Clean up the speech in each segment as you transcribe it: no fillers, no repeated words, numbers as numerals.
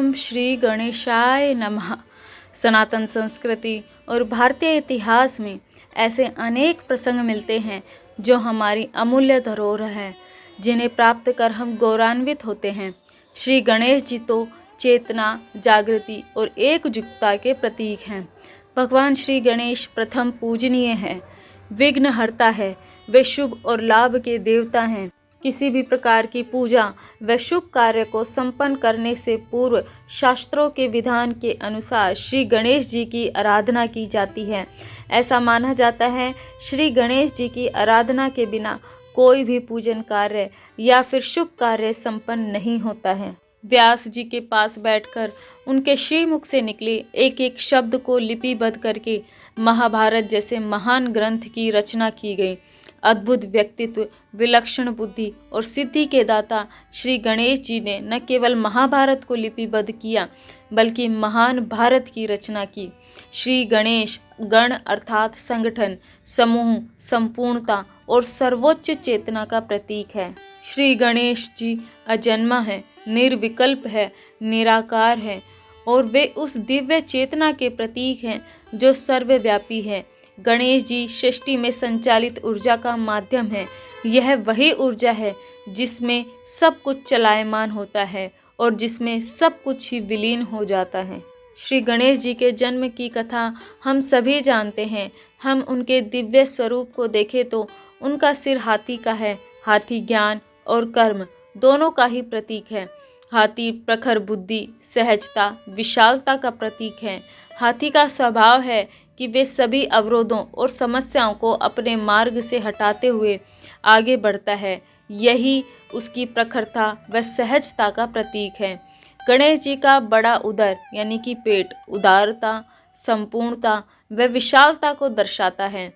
ओम श्री गणेशाय नमः। सनातन संस्कृति और भारतीय इतिहास में ऐसे अनेक प्रसंग मिलते हैं जो हमारी अमूल्य धरोहर है, जिन्हें प्राप्त कर हम गौरवान्वित होते हैं। श्री गणेश जी तो चेतना, जागृति और एकजुटता के प्रतीक हैं। भगवान श्री गणेश प्रथम पूजनीय है, विघ्नहर्ता है, वे शुभ और लाभ के देवता हैं। किसी भी प्रकार की पूजा व शुभ कार्य को संपन्न करने से पूर्व शास्त्रों के विधान के अनुसार श्री गणेश जी की आराधना की जाती है। ऐसा माना जाता है श्री गणेश जी की आराधना के बिना कोई भी पूजन कार्य या फिर शुभ कार्य संपन्न नहीं होता है। व्यास जी के पास बैठकर उनके श्रीमुख से निकले एक एक शब्द को लिपिबद्ध करके महाभारत जैसे महान ग्रंथ की रचना की गई। अद्भुत व्यक्तित्व, विलक्षण बुद्धि और सिद्धि के दाता श्री गणेश जी ने न केवल महाभारत को लिपिबद्ध किया बल्कि महान भारत की रचना की। श्री गणेश गण अर्थात संगठन, समूह, संपूर्णता और सर्वोच्च चेतना का प्रतीक है। श्री गणेश जी अजन्मा है, निर्विकल्प है, निराकार है और वे उस दिव्य चेतना के प्रतीक हैं जो सर्वव्यापी है। गणेश जी सृष्टि में संचालित ऊर्जा का माध्यम है। यह वही ऊर्जा है जिसमें सब कुछ चलायमान होता है और जिसमें सब कुछ ही विलीन हो जाता है। श्री गणेश जी के जन्म की कथा हम सभी जानते हैं। हम उनके दिव्य स्वरूप को देखें तो उनका सिर हाथी का है। हाथी ज्ञान और कर्म दोनों का ही प्रतीक है। हाथी प्रखर बुद्धि, सहजता, विशालता का प्रतीक है। हाथी का स्वभाव है कि वे सभी अवरोधों और समस्याओं को अपने मार्ग से हटाते हुए आगे बढ़ता है। यही उसकी प्रखरता व सहजता का प्रतीक है। गणेश जी का बड़ा उदर यानी कि पेट उदारता, संपूर्णता व विशालता को दर्शाता है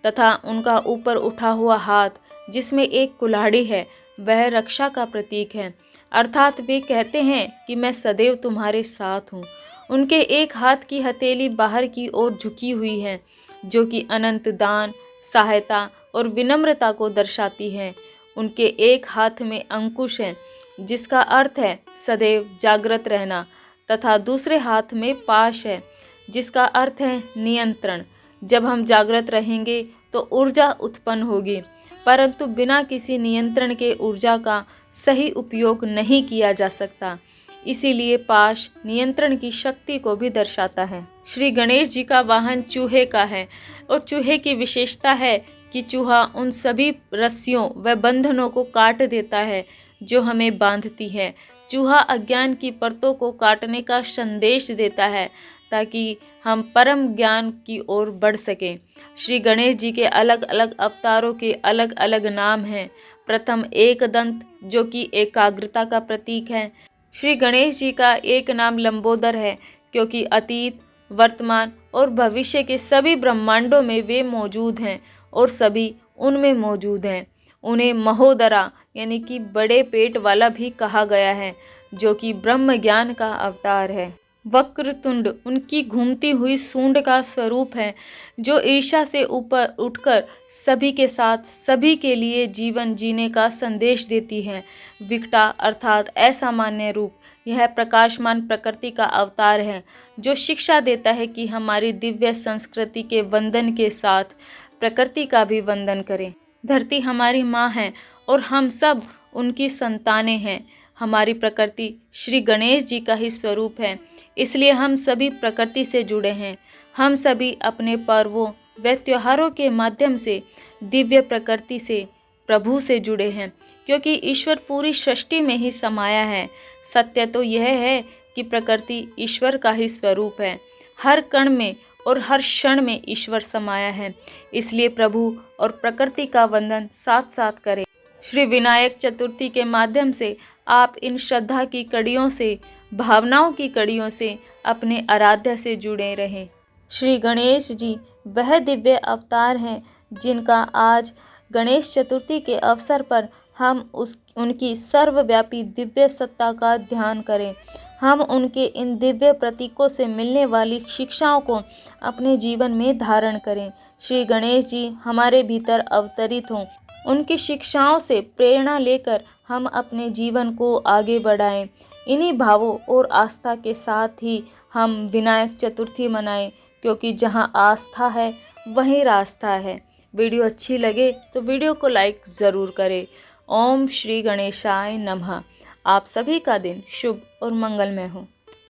तथा उनका ऊपर उठा हुआ हाथ जिसमें एक कुल्हाड़ी है वह रक्षा का प्रतीक है। अर्थात वे कहते हैं कि मैं सदैव तुम्हारे साथ हूँ। उनके एक हाथ की हथेली बाहर की ओर झुकी हुई है जो कि अनंत दान, सहायता और विनम्रता को दर्शाती है। उनके एक हाथ में अंकुश है जिसका अर्थ है सदैव जागृत रहना तथा दूसरे हाथ में पाश है जिसका अर्थ है नियंत्रण। जब हम जागृत रहेंगे तो ऊर्जा उत्पन्न होगी, परंतु बिना किसी नियंत्रण के ऊर्जा का सही उपयोग नहीं किया जा सकता। इसीलिए पाश नियंत्रण की शक्ति को भी दर्शाता है। श्री गणेश जी का वाहन चूहे का है और चूहे की विशेषता है कि चूहा उन सभी रस्सियों व बंधनों को काट देता है जो हमें बांधती है। चूहा अज्ञान की परतों को काटने का संदेश देता है ताकि हम परम ज्ञान की ओर बढ़ सकें। श्री गणेश जी के अलग अलग अवतारों के अलग अलग नाम हैं। प्रथम एक दंत जो कि एकाग्रता का प्रतीक है। श्री गणेश जी का एक नाम लंबोदर है क्योंकि अतीत, वर्तमान और भविष्य के सभी ब्रह्मांडों में वे मौजूद हैं और सभी उनमें मौजूद हैं। उन्हें महोदरा यानी कि बड़े पेट वाला भी कहा गया है जो कि ब्रह्म ज्ञान का अवतार है। वक्रतुंड उनकी घूमती हुई सूंड का स्वरूप है जो ईर्ष्या से ऊपर उठकर सभी के साथ सभी के लिए जीवन जीने का संदेश देती है। विकटा अर्थात असामान्य रूप, यह प्रकाशमान प्रकृति का अवतार है जो शिक्षा देता है कि हमारी दिव्य संस्कृति के वंदन के साथ प्रकृति का भी वंदन करें। धरती हमारी माँ है और हम सब उनकी संतानें हैं। हमारी प्रकृति श्री गणेश जी का ही स्वरूप है, इसलिए हम सभी प्रकृति से जुड़े हैं। हम सभी अपने पर्वों व त्योहारों के माध्यम से दिव्य प्रकृति से, प्रभु से जुड़े हैं क्योंकि ईश्वर पूरी सृष्टि में ही समाया है। सत्य तो यह है कि प्रकृति ईश्वर का ही स्वरूप है। हर कण में और हर क्षण में ईश्वर समाया है, इसलिए प्रभु और प्रकृति का वंदन साथ साथ करें। श्री विनायक चतुर्थी के माध्यम से आप इन श्रद्धा की कड़ियों से, भावनाओं की कड़ियों से अपने आराध्य से जुड़े रहें। श्री गणेश जी वह दिव्य अवतार हैं जिनका आज गणेश चतुर्थी के अवसर पर हम उनकी सर्वव्यापी दिव्य सत्ता का ध्यान करें। हम उनके इन दिव्य प्रतीकों से मिलने वाली शिक्षाओं को अपने जीवन में धारण करें। श्री गणेश जी हमारे भीतर अवतरित हों। उनकी शिक्षाओं से प्रेरणा लेकर हम अपने जीवन को आगे बढ़ाएं। इन्हीं भावों और आस्था के साथ ही हम विनायक चतुर्थी मनाएं, क्योंकि जहां आस्था है वहीं रास्ता है। वीडियो अच्छी लगे तो वीडियो को लाइक ज़रूर करें। ओम श्री गणेशाय नमः। आप सभी का दिन शुभ और मंगलमय हो।